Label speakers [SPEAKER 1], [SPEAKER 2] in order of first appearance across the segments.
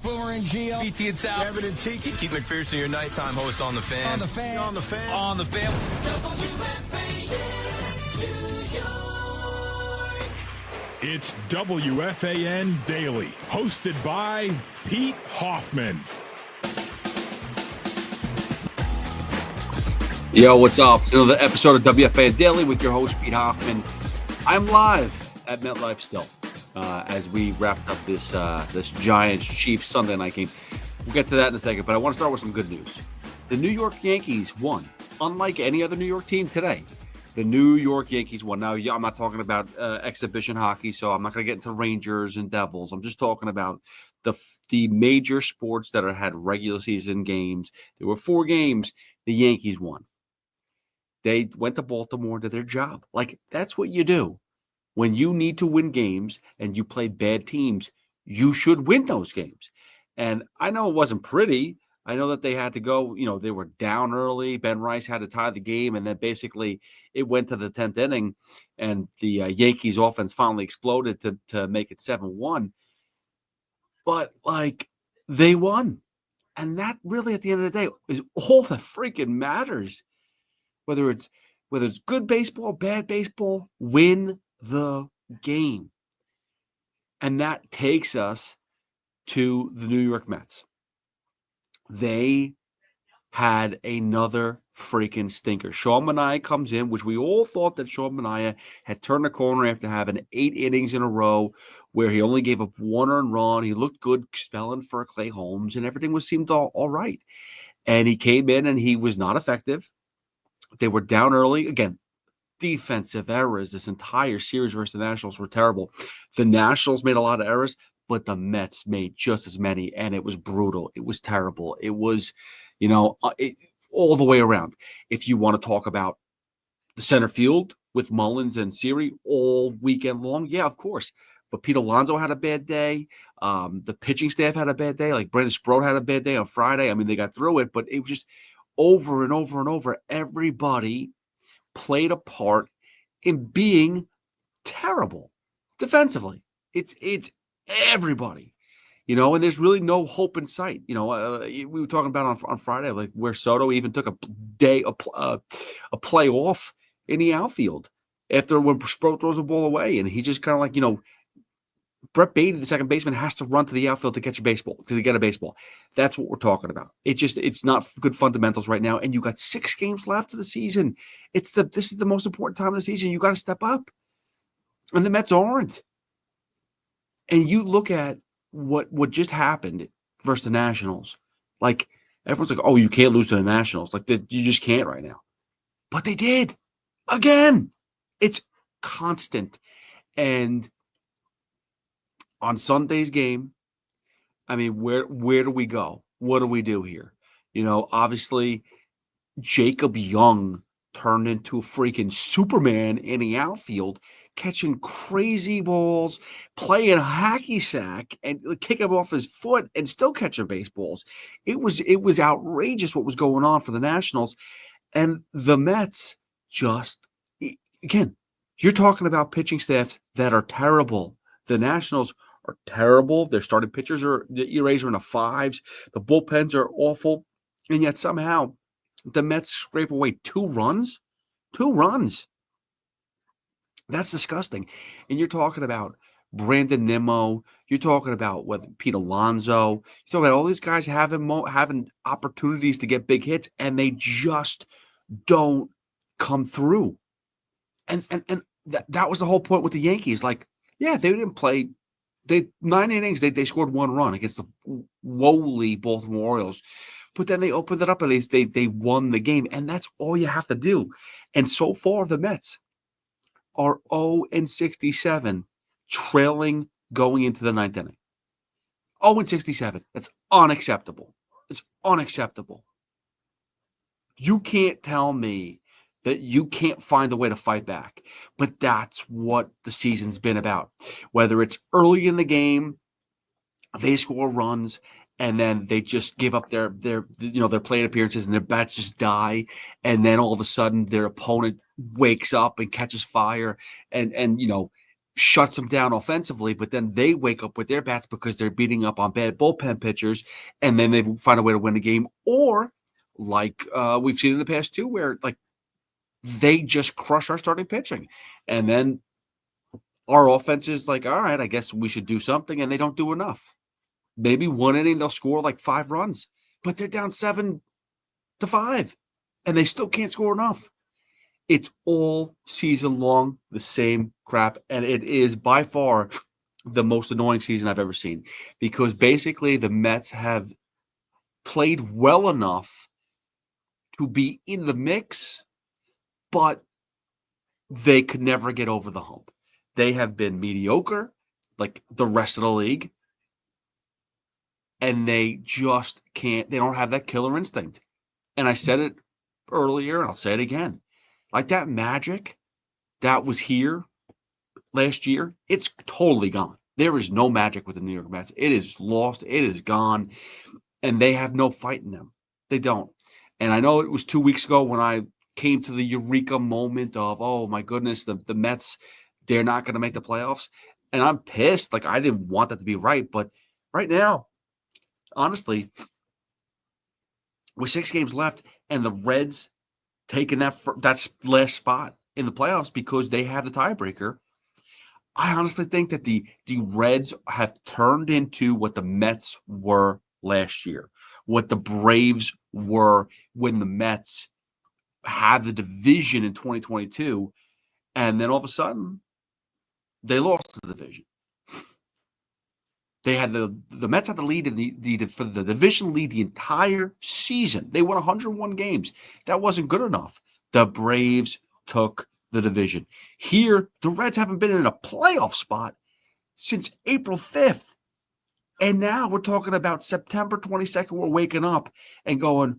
[SPEAKER 1] Boomer and Gio.
[SPEAKER 2] BT and Sal.
[SPEAKER 3] Evan and Tiki.
[SPEAKER 2] Keith McPherson, your nighttime host on The Fan.
[SPEAKER 1] On The Fan.
[SPEAKER 3] On the fan.
[SPEAKER 2] On The Fan.
[SPEAKER 4] It's WFAN Daily, hosted by Pete Hoffman.
[SPEAKER 5] Yo, what's up? It's another episode of WFAN Daily with your host, Pete Hoffman. I'm live at MetLife still as we wrapped up this Giants-Chiefs Sunday night game. We'll get to that in a second, but I want to start with some good news. The New York Yankees won, unlike any other New York team today. The New York Yankees won. Now, I'm not talking about exhibition hockey, so I'm not going to get into Rangers and Devils. I'm just talking about the major sports that had regular season games. There were 4 games. The Yankees won. They went to Baltimore, did their job. Like, that's what you do. When you need to win games and you play bad teams, you should win those games. And I know it wasn't pretty. I know that they had to go, they were down early. Ben Rice had to tie the game, and then basically it went to the 10th inning, and the Yankees offense finally exploded to make it 7-1. But, they won. And that really, at the end of the day, is all that freaking matters. Whether it's good baseball, bad baseball, win the game. And that takes us to the New York Mets. They had another freaking stinker. Sean Manaea comes in, which we all thought that Sean Manaea had turned the corner after having 8 innings in a row where he only gave up 1 earned run. He looked good spelling for Clay Holmes, and everything seemed all right. And he came in, and he was not effective. They were down early. Again, defensive errors. This entire series versus the Nationals were terrible. The Nationals made a lot of errors, but the Mets made just as many, and it was brutal. It was terrible. It was, all the way around. If you want to talk about the center field with Mullins and Siri all weekend long, yeah, of course. But Pete Alonso had a bad day. The pitching staff had a bad day. Like Brandon Sproat had a bad day on Friday. I mean, they got through it, but it was just over and over and over. Everybody played a part in being terrible defensively. It's everybody, and there's really no hope in sight. We were talking about on Friday, like where Soto even took a play off in the outfield after when Sproat throws the ball away, and he's just kind of like, Brett Beatty, the second baseman, has to run to the outfield to catch a baseball, to get a baseball. That's what we're talking about. It's not good fundamentals right now, and you got 6 games left of the season. This is the most important time of the season. You got to step up, and the Mets aren't. And you look at what just happened versus the Nationals. Like, everyone's like, oh, you can't lose to the Nationals. Like, you just can't right now. But they did. Again. It's constant. And on Sunday's game, I mean, where do we go? What do we do here? Obviously, Jacob Young turned into a freaking Superman in the outfield, catching crazy balls, playing hacky sack, and kick him off his foot and still catching baseballs. It was outrageous what was going on for the Nationals. And the Mets again, you're talking about pitching staffs that are terrible. The Nationals are terrible. Their starting pitchers the ERAs are in the 5s. The bullpens are awful. And yet somehow the Mets scrape away 2 runs. 2 runs. That's disgusting. And you're talking about Brandon Nimmo. You're talking about Pete Alonso. You're talking about all these guys having opportunities to get big hits, and they just don't come through. And that was the whole point with the Yankees. Like, yeah, they didn't play. 9 innings, they scored 1 run against the woefully Baltimore Orioles. But then they opened it up and they won the game. And that's all you have to do. And so far, the Mets are 0-67, trailing going into the 9th inning. 0-67. That's unacceptable. It's unacceptable. You can't tell me that you can't find a way to fight back. But that's what the season's been about. Whether it's early in the game, they score runs, and then they just give up their plate appearances, and their bats just die, and then all of a sudden their opponent wakes up and catches fire, and shuts them down offensively, but then they wake up with their bats because they're beating up on bad bullpen pitchers, and then they find a way to win the game. Or like we've seen in the past too, where like they just crush our starting pitching, and then our offense is like, all right, I guess we should do something, and they don't do enough. Maybe one inning they'll score like 5 runs, but they're down 7-5, and they still can't score enough. It's all season long, the same crap, and it is by far the most annoying season I've ever seen, because basically the Mets have played well enough to be in the mix, but they could never get over the hump. They have been mediocre, like the rest of the league, and they just can't. They don't have that killer instinct. And I said it earlier, and I'll say it again. Like that magic that was here last year, it's totally gone. There is no magic with the New York Mets. It is lost. It is gone. And they have no fight in them. They don't. And I know it was 2 weeks ago when I came to the eureka moment of, oh, my goodness, the Mets, they're not going to make the playoffs. And I'm pissed. Like, I didn't want that to be right. But right now, honestly, with 6 games left and the Reds taking that last spot in the playoffs because they have the tiebreaker, I honestly think that the Reds have turned into what the Mets were last year, what the Braves were when the Mets had the division in 2022, and then all of a sudden they lost the division. They had the Mets had the lead in for the division lead the entire season. They won 101 games. That wasn't good enough. The Braves took the division. Here, the Reds haven't been in a playoff spot since April 5th. And now we're talking about September 22nd. We're waking up and going,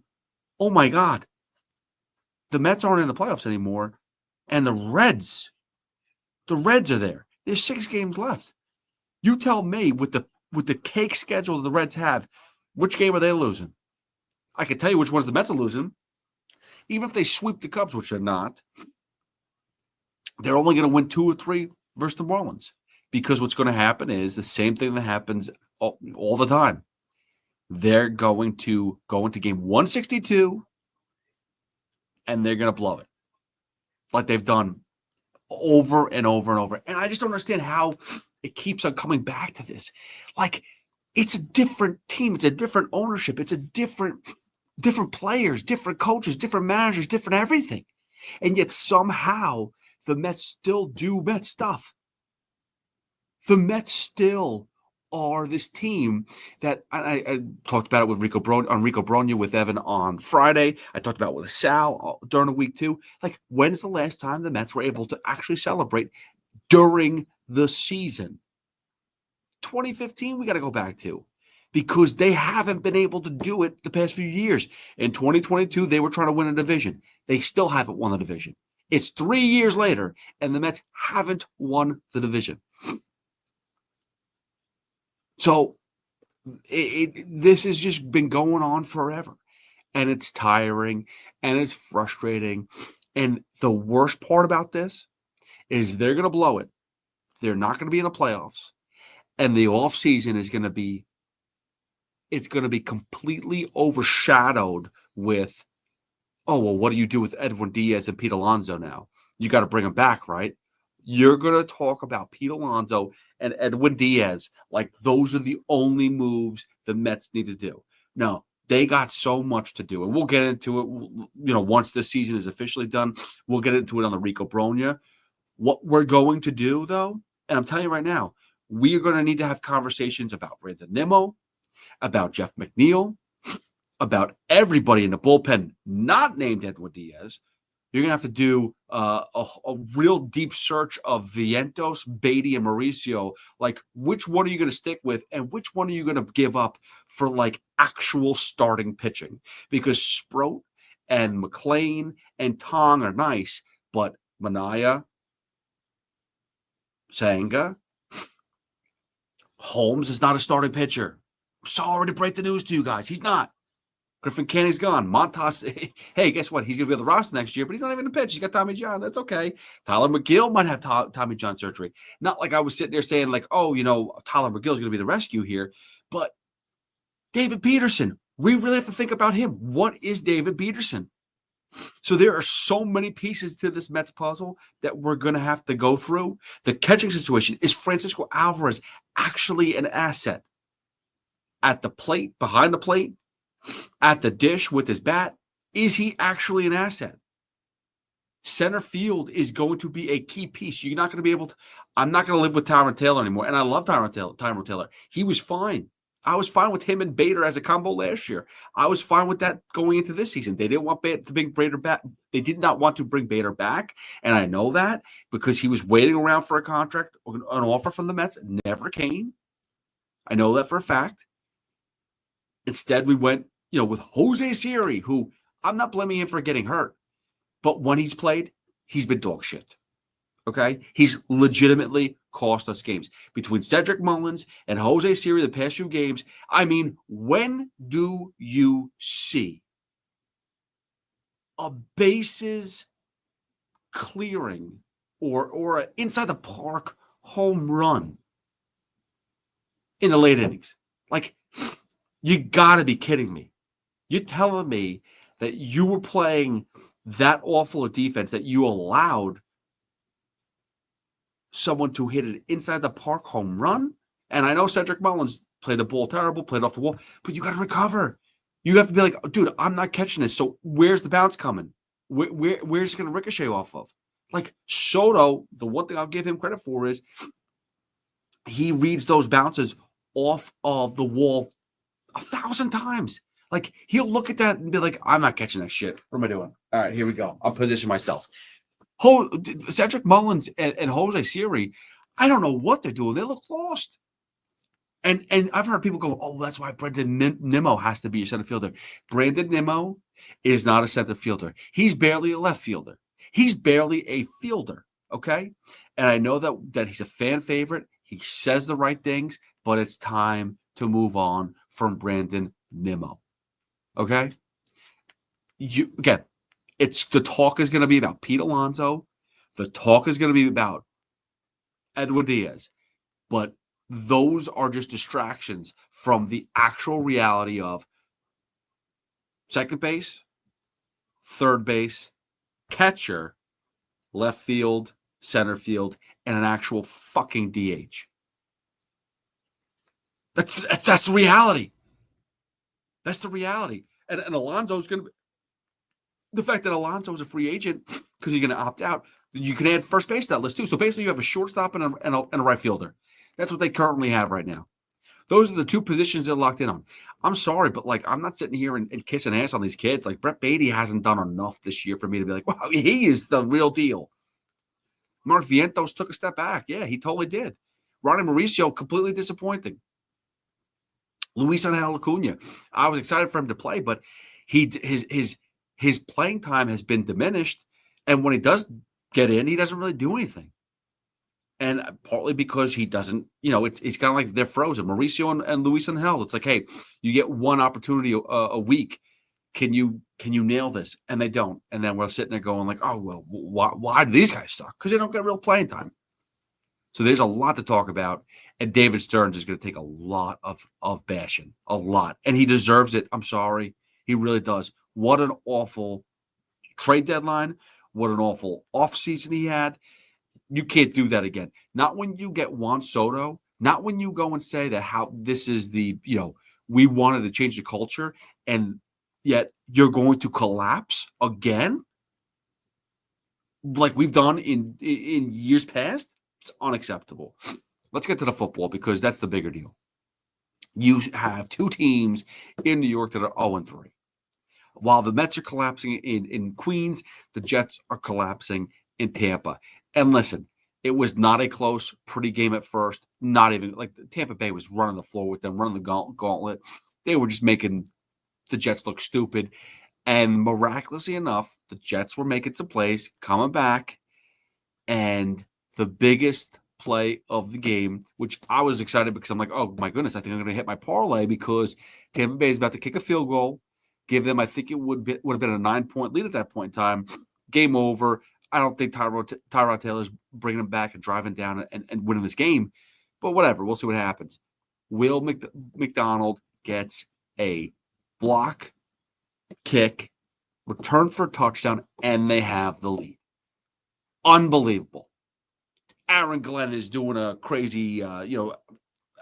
[SPEAKER 5] oh my God, the Mets aren't in the playoffs anymore. And the Reds are there. There's 6 games left. You tell me with the cake schedule the Reds have, which game are they losing? I can tell you which ones the Mets are losing. Even if they sweep the Cubs, which they're not, they're only going to win 2 or 3 versus the Marlins, because what's going to happen is the same thing that happens all the time. They're going to go into game 162 and they're going to blow it like they've done over and over and over. And I just don't understand how it keeps on coming back to this. Like, it's a different team. It's a different ownership. It's a different players, different coaches, different managers, different everything. And yet somehow the Mets still do Mets stuff. The Mets still are this team that I talked about it with Rico Bronya with Evan on Friday. I talked about it with Sal during the week too. Like, when's the last time the Mets were able to actually celebrate during the season? 2015 we got to go back to, because they haven't been able to do it the past few years. In 2022, they were trying to win a division. They still haven't won the division. It's 3 years later, and the Mets haven't won the division. So this has just been going on forever, and it's tiring, and it's frustrating. And the worst part about this is they're going to blow it. They're not going to be in the playoffs, and the offseason is going to be completely overshadowed with, oh, well, what do you do with Edwin Diaz and Pete Alonso now? You got to bring them back, right? You're going to talk about Pete Alonso and Edwin Diaz like those are the only moves the Mets need to do. No, they got so much to do, and we'll get into it. Once this season is officially done, we'll get into it on the Rico Bronya. What we're going to do, though, and I'm telling you right now, we are going to need to have conversations about Brandon Nimmo, about Jeff McNeil, about everybody in the bullpen not named Edwin Diaz. You're going to have to do a real deep search of Vientos, Beatty, and Mauricio. Like, which one are you going to stick with, and which one are you going to give up for, like, actual starting pitching? Because Sproat and McLean and Tong are nice, but Manaya, Sanga, Holmes is not a starting pitcher. I'm sorry to break the news to you guys. He's not. Griffin Canny's gone. Montas, hey, guess what? He's going to be on the roster next year, but he's not even a pitch. He's got Tommy John. That's okay. Tyler McGill might have Tommy John surgery. Not like I was sitting there saying, like, oh, Tyler McGill's going to be the rescue here. But David Peterson, we really have to think about him. What is David Peterson? So there are so many pieces to this Mets puzzle that we're going to have to go through. The catching situation, is Francisco Alvarez actually an asset? At the plate, behind the plate, at the dish with his bat, is he actually an asset? Center field is going to be a key piece. You're not going to be able to. I'm not going to live with Tyron Taylor anymore. And I love Tyron Taylor. He was fine. I was fine with him and Bader as a combo last year. I was fine with that going into this season. They didn't want to bring Bader back. They did not want to bring Bader back. And I know that because he was waiting around for a contract, an offer from the Mets. Never came. I know that for a fact. Instead, we went, with Jose Siri, who I'm not blaming him for getting hurt. But when he's played, he's been dog shit. Okay? He's legitimately cost us games. Between Cedric Mullins and Jose Siri the past few games, I mean, when do you see a bases clearing or an inside the park home run in the late innings? Like, you got to be kidding me. You're telling me that you were playing that awful a defense that you allowed someone to hit an inside the park home run? And I know Cedric Mullins played the ball terrible, played off the wall, but you got to recover. You have to be like, dude, I'm not catching this. So where's the bounce coming? Where's it going to ricochet off of? Like Soto, the one thing I'll give him credit for is he reads those bounces off of the wall 1,000 times. Like, he'll look at that and be like, I'm not catching that shit. What am I doing? All right, here we go. I'll position myself. Cedric Mullins and Jose Siri, I don't know what they're doing. They look lost. And I've heard people go, oh, that's why Brandon Nimmo has to be your center fielder. Brandon Nimmo is not a center fielder. He's barely a left fielder. He's barely a fielder, okay? And I know that he's a fan favorite. He says the right things, but it's time to move on from Brandon Nimmo, okay? The talk is going to be about Pete Alonso. The talk is going to be about Edwin Diaz. But those are just distractions from the actual reality of second base, third base, catcher, left field, center field, and an actual fucking DH. That's the reality. That's the reality. And Alonso's going to – the fact that Alonso's a free agent because he's going to opt out, you can add first base to that list too. So basically you have a shortstop and a right fielder. That's what they currently have right now. Those are the two positions they're locked in on. I'm sorry, but I'm not sitting here and kissing ass on these kids. Like, Brett Beatty hasn't done enough this year for me to be like, wow, he is the real deal. Mark Vientos took a step back. Yeah, he totally did. Ronnie Mauricio, completely disappointing. Luis Angel Acuna, I was excited for him to play, but his playing time has been diminished. And when he does get in, he doesn't really do anything. And partly because he doesn't, it's kind of like they're frozen. Mauricio and Luis Angel, it's like, hey, you get one opportunity a week. Can you nail this? And they don't. And then we're sitting there going like, oh, well, why do these guys suck? Because they don't get real playing time. So there's a lot to talk about. And David Stearns is going to take a lot of bashing, a lot. And he deserves it. I'm sorry. He really does. What an awful trade deadline. What an awful offseason he had. You can't do that again. Not when you get Juan Soto. Not when you go and say that how this is the, we wanted to change the culture, and yet you're going to collapse again like we've done in years past. It's unacceptable. Let's get to the football because that's the bigger deal. You have two teams in New York that are 0-3. While the Mets are collapsing in Queens, the Jets are collapsing in Tampa. And listen, it was not a close, pretty game at first. Not even like Tampa Bay was running the floor with them, running the gauntlet. They were just making the Jets look stupid. And miraculously enough, the Jets were making some plays, coming back. And the biggest play of the game, which I was excited because I'm like, oh my goodness, I think I'm going to hit my parlay because Tampa Bay is about to kick a field goal. give them, I think it would have been a 9-point lead at that point in time. Game over. I don't think Tyrod Taylor's bringing them back and driving down and winning this game. But whatever. We'll see what happens. Will McDonald gets a block, kick, return for a touchdown, and they have the lead. Unbelievable. Aaron Glenn is doing a crazy,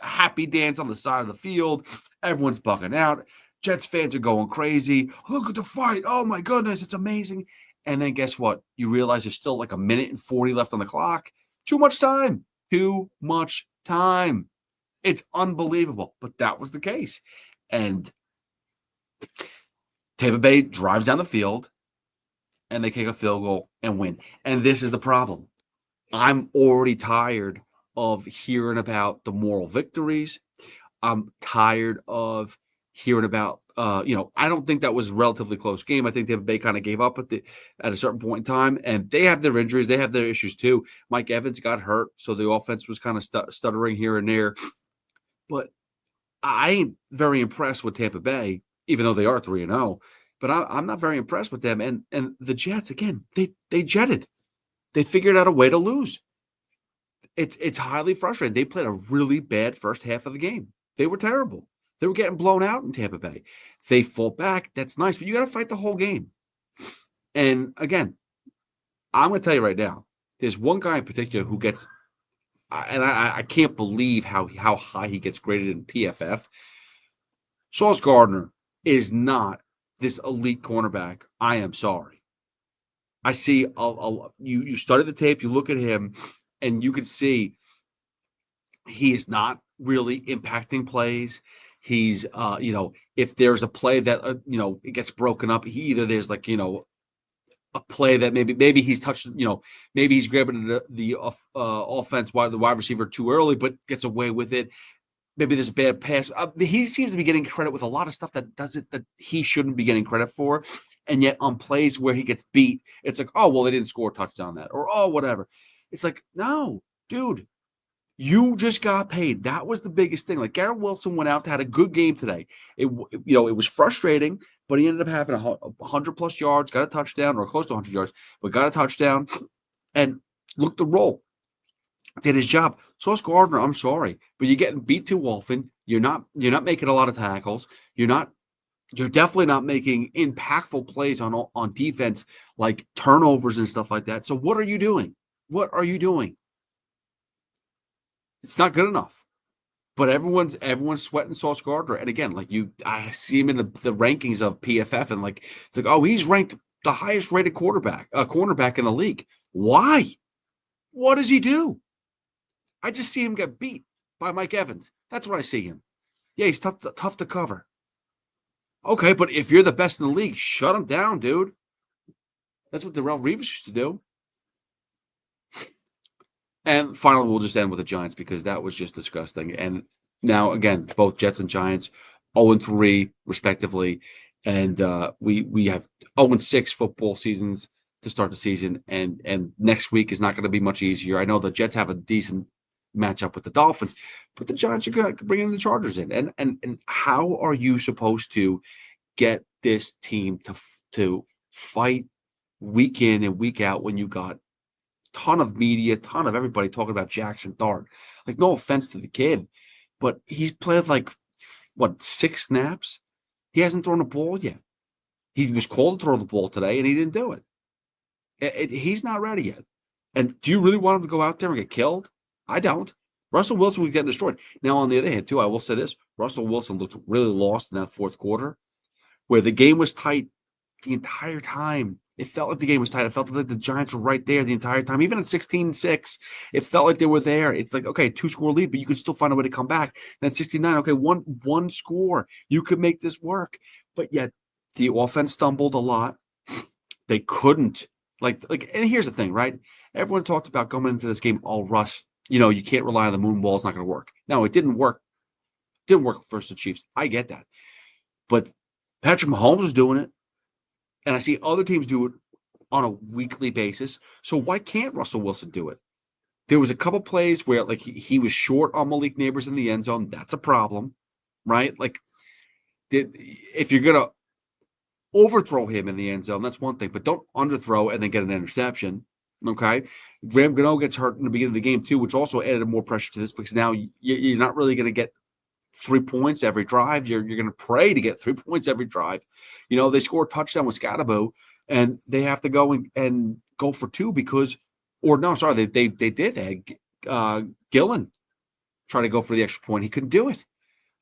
[SPEAKER 5] happy dance on the side of the field. Everyone's bugging out. Jets fans are going crazy. Look at the fight. Oh, my goodness. It's amazing. And then guess what? You realize there's still like 1:40 left on the clock. Too much time. Too much time. It's unbelievable. But that was the case. And Tampa Bay drives down the field, and they kick a field goal and win. And this is the problem. I'm already tired of hearing about the moral victories. I'm tired of hearing about, I don't think that was a relatively close game. I think Tampa Bay kind of gave up at a certain point in time, and they have their injuries. They have their issues too. Mike Evans got hurt, so the offense was kind of stuttering here and there. But I ain't very impressed with Tampa Bay, even though they are 3-0. But I'm not very impressed with them. And the Jets, again, they jetted. They figured out a way to lose. It's highly frustrating. They played a really bad first half of the game. They were terrible. They were getting blown out in Tampa Bay. They fought back. That's nice, but you got to fight the whole game. And again, I'm going to tell you right now, there's one guy in particular who gets, and I can't believe how high he gets graded in PFF. Sauce Gardner is not this elite cornerback. I am sorry. I see you study the tape, you look at him, and you can see he is not really impacting plays. He's, if there's a play that, it gets broken up, there's like, a play that maybe he's touched, maybe he's grabbing the offense while the wide receiver too early, but gets away with it. Maybe there's a bad pass. He seems to be getting credit with a lot of stuff that he shouldn't be getting credit for. And yet on plays where he gets beat, it's like, oh, well, they didn't score a touchdown on that, or, oh, whatever. It's like, no, dude. You just got paid. That was the biggest thing. Like Garrett Wilson went out, had a good game today. It was frustrating, but he ended up having 100+ yards, got a touchdown, or close to 100 yards, but got a touchdown and looked the role. Did his job. Sauce Gardner, I'm sorry, but you're getting beat too often. You're not making a lot of tackles. You're definitely not making impactful plays on defense, like turnovers and stuff like that. So what are you doing? What are you doing? It's not good enough. But everyone's sweating Sauce Gardner. And again, I see him in the rankings of PFF, and it's like, oh, he's ranked the highest rated cornerback in the league. Why? What does he do? I just see him get beat by Mike Evans. That's what I see him. Yeah, he's tough to cover. Okay, but if you're the best in the league, shut him down, dude. That's what Darrelle Revis used to do. And finally, we'll just end with the Giants because that was just disgusting. And now, again, both Jets and Giants, 0-3 respectively. And we have 0-6 football seasons to start the season. And next week is not going to be much easier. I know the Jets have a decent matchup with the Dolphins, but the Giants are going to bring in the Chargers in. And how are you supposed to get this team to fight week in and week out when you got ton of media, ton of everybody talking about Jackson Dart? Like, no offense to the kid, but he's played 6 snaps? He hasn't thrown a ball yet. He was called to throw the ball today, and he didn't do it. He's not ready yet. And do you really want him to go out there and get killed? I don't. Russell Wilson was getting destroyed. Now, on the other hand, too, I will say this. Russell Wilson looked really lost in that fourth quarter, where the game was tight the entire time. It felt like the game was tight. It felt like the Giants were right there the entire time. Even at 16-6, it felt like they were there. It's like, okay, 2-score lead, but you could still find a way to come back. And at 69, okay, one score. You could make this work. But yet, the offense stumbled a lot. They couldn't. And here's the thing, right? Everyone talked about coming into this game, oh, Russ, you can't rely on the moon ball. It's not going to work. No, it didn't work. It didn't work for the Chiefs. I get that. But Patrick Mahomes was doing it. And I see other teams do it on a weekly basis. So why can't Russell Wilson do it? There was a couple plays where he was short on Malik Neighbors in the end zone. That's a problem, right? If you're going to overthrow him in the end zone. That's one thing, but don't underthrow and then get an interception. Okay. Graham Gano gets hurt in the beginning of the game too, which also added more pressure to this because now you're not really going to get 3 points every drive. You're going to pray to get 3 points every drive. They score a touchdown with Scadaboo and they have to go and go for 2 because, or no, sorry, they did. They had Gillen try to go for the extra point. He couldn't do it.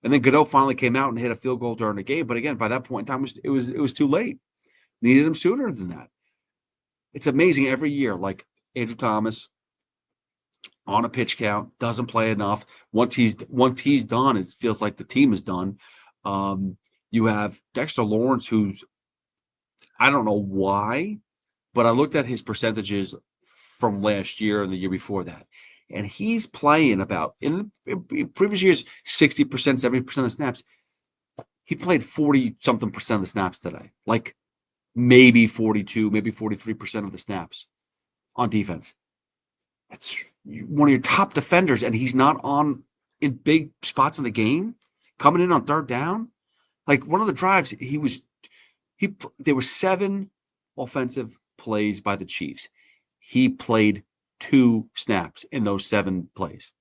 [SPEAKER 5] And then Godot finally came out and hit a field goal during the game. But again, by that point in time, it was too late. Needed him sooner than that. It's amazing every year. Like Andrew Thomas on a pitch count, doesn't play enough. Once he's done, it feels like the team is done. You have Dexter Lawrence, who's, I don't know why, but I looked at his percentages from last year and the year before that. And he's playing about, in previous years, 60%, 70% of snaps. He played 40-something% of the snaps today. Like maybe 42, maybe 43% of the snaps on defense. That's one of your top defenders, and he's not on in big spots in the game, coming in on third down. Like one of the drives, there were 7 offensive plays by the Chiefs. He played 2 snaps in those 7 plays,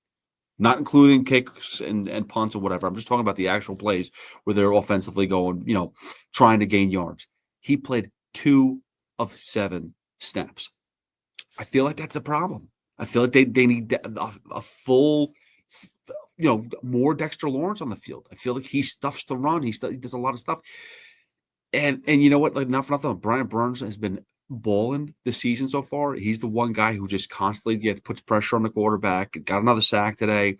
[SPEAKER 5] not including kicks and punts or whatever. I'm just talking about the actual plays where they're offensively going, trying to gain yards. He played 2 of 7 snaps. I feel like that's a problem. I feel like they need a full, more Dexter Lawrence on the field. I feel like he stuffs the run. He does a lot of stuff. And you know what? Like, not for nothing, Brian Burns has been balling this season so far. He's the one guy who just constantly puts pressure on the quarterback. Got another sack today.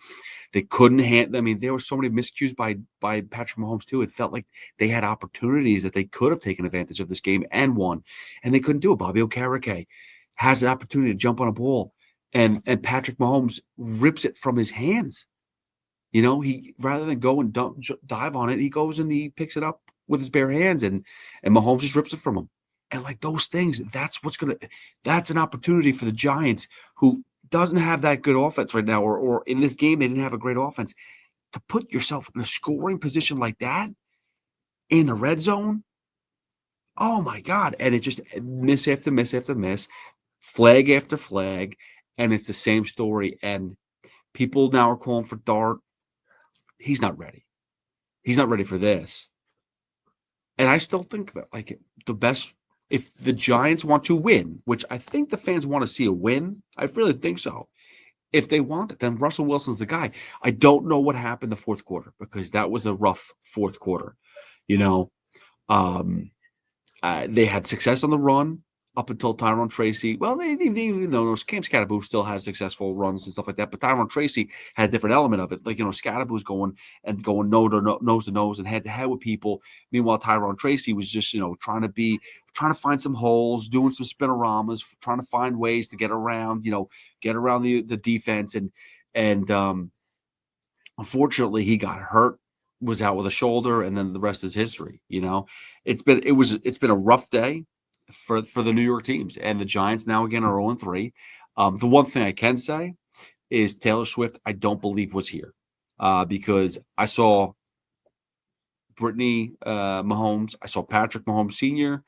[SPEAKER 5] They couldn't handle. I mean, there were so many miscues by Patrick Mahomes too. It felt like they had opportunities that they could have taken advantage of this game and won, and they couldn't do it. Bobby Okereke has an opportunity to jump on a ball, and Patrick Mahomes rips it from his hands. He, rather than go and dive on it, he goes and he picks it up with his bare hands, and Mahomes just rips it from him. And like those things, that's an opportunity for the Giants, who doesn't have that good offense right now, or in this game, they didn't have a great offense, to put yourself in a scoring position like that in the red zone. Oh my God. And it just miss after miss after miss, flag after flag. And it's the same story. And people now are calling for Dart. He's not ready. He's not ready for this. And I still think that the best, if the Giants want to win, which I think the fans want to see a win, I really think so. If they want it, then Russell Wilson's the guy. I don't know what happened the fourth quarter, because that was a rough fourth quarter. They had success on the run up until Tyron Tracy. Well, even though Cam Scadaboo still has successful runs and stuff like that, but Tyron Tracy had a different element of it. Like, Scadaboo's going nose to nose and head to head with people. Meanwhile, Tyron Tracy was just, trying to find some holes, doing some spinoramas, trying to find ways to get around the defense. And unfortunately, he got hurt, was out with a shoulder, and then the rest is history. It's been a rough day for the New York teams, and the Giants now again are 0-3. The one thing I can say is Taylor Swift, I don't believe, was here because I saw Brittany Mahomes, I saw Patrick Mahomes Sr.,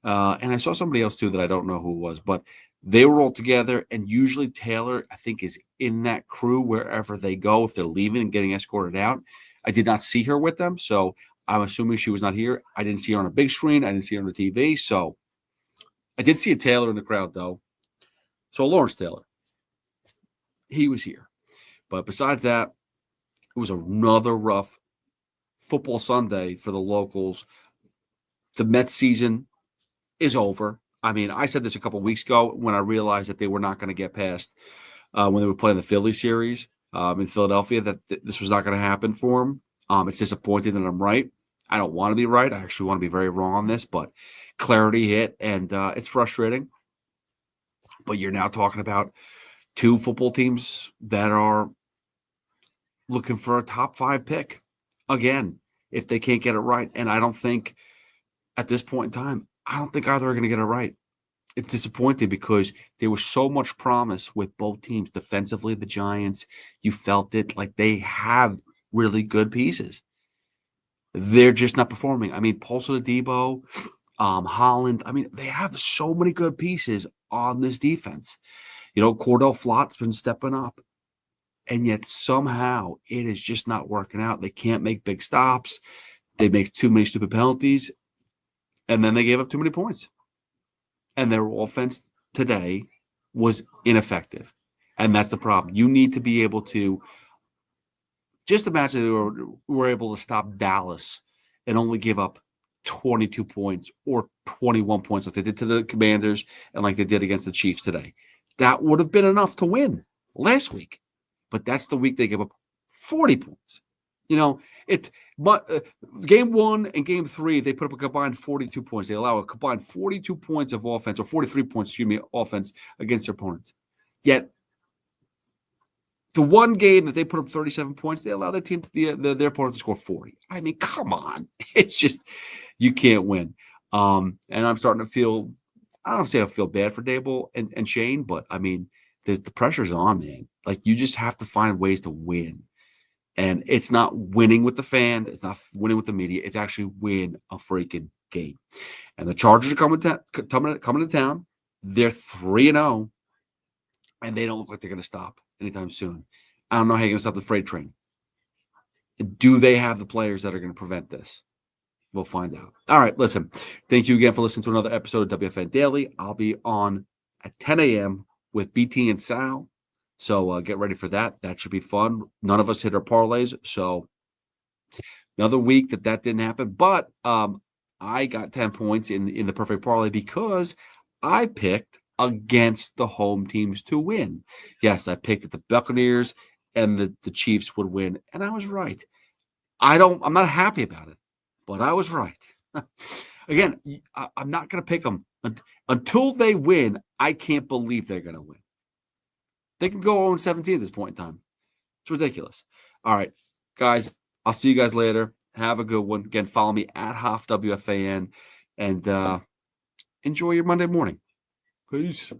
[SPEAKER 5] and I saw somebody else too that I don't know who it was, but they were all together. And usually Taylor, I think, is in that crew wherever they go if they're leaving and getting escorted out. I did not see her with them, so I'm assuming she was not here. I didn't see her on a big screen. I didn't see her on the TV, so I did see a Taylor in the crowd, though. So Lawrence Taylor, he was here. But besides that, it was another rough football Sunday for the locals. The Mets season is over. I mean, I said this a couple of weeks ago when I realized that they were not going to get past when they were playing the Philly series in Philadelphia, that this was not going to happen for them. It's disappointing that I'm right. I don't want to be right. I actually want to be very wrong on this, but clarity hit, and it's frustrating. But you're now talking about 2 football teams that are looking for a top 5 pick again if they can't get it right. And I don't think at this point in time, I don't think either are going to get it right. It's disappointing because there was so much promise with both teams. Defensively, the Giants, you felt it like they have really good pieces. They're just not performing. I mean, Paulson Adebo, Holland. I mean, they have so many good pieces on this defense. Cordell Flott's been stepping up, and yet somehow it is just not working out. They can't make big stops. They make too many stupid penalties, and then they gave up too many points. And their offense today was ineffective, and that's the problem. You need to be able to just imagine they were able to stop Dallas and only give up 22 points or 21 points like they did to the Commanders and like they did against the Chiefs today. That would have been enough to win last week. But that's the week they give up 40 points. Game 1 and game 3, they put up a combined 42 points. They allow a combined 42 points of offense, or 43 points, offense against their opponents. Yet, the one game that they put up 37 points, they allow their team, their opponent to score 40. I mean, come on. It's just, you can't win. And I'm starting to feel, I don't say I feel bad for Dable and Shane, but I mean, the pressure's on, man. Like, you just have to find ways to win. And it's not winning with the fans. It's not winning with the media. It's actually win a freaking game. And the Chargers are coming to town. They're 3-0, and they don't look like they're going to stop anytime soon. I don't know how you're going to stop the freight train. Do they have the players that are going to prevent this? We'll find out. All right, listen. Thank you again for listening to another episode of WFAN Daily. I'll be on at 10 a.m. with BT and Sal. So get ready for that. That should be fun. None of us hit our parlays, so another week that didn't happen. But I got 10 points in the perfect parlay because I picked against the home teams to win. Yes, I picked that the Buccaneers and the Chiefs would win, and I was right. I'm not happy about it, but I was right. Again, I'm not going to pick them until they win. I can't believe they're going to win. They can go 0-17 at this point in time. It's ridiculous. All right, guys, I'll see you guys later. Have a good one. Again, follow me at Hoff WFAN, and enjoy your Monday morning. Peace.